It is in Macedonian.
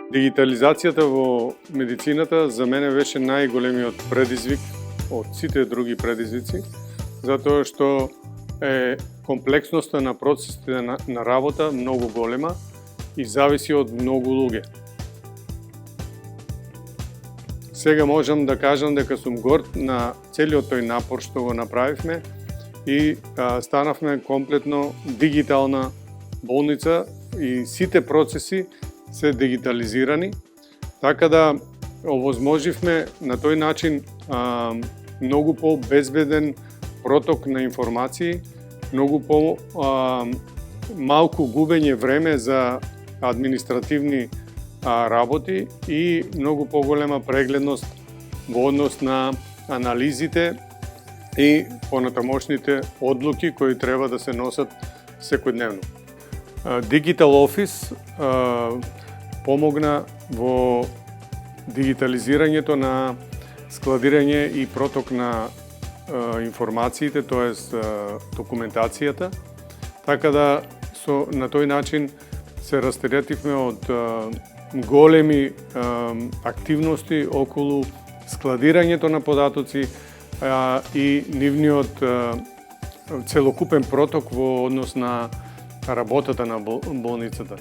Дигитализацијата во медицината за мене беше најголемиот предизвик од сите други предизвици, затоа што е комплексноста на процесите на работа многу голема и зависи од многу луѓе. Сега можам да кажам дека сум горд на целиот тој напор што го направивме и станавме комплетно дигитална болница и сите процеси се дигитализирани, така да овозможивме на тој начин многу по-безбеден проток на информации, многу малку губење време за административни работи и многу поголема прегледност во однос на анализите и понатамошните одлуки кои треба да се носат секојдневно. Digital Office помогна во дигитализирањето на складирање и проток на информациите, тоест документацијата, така да на тој начин се растеретивме од големи активности околу складирањето на податоци и нивниот целокупен проток во однос на работата на болницата.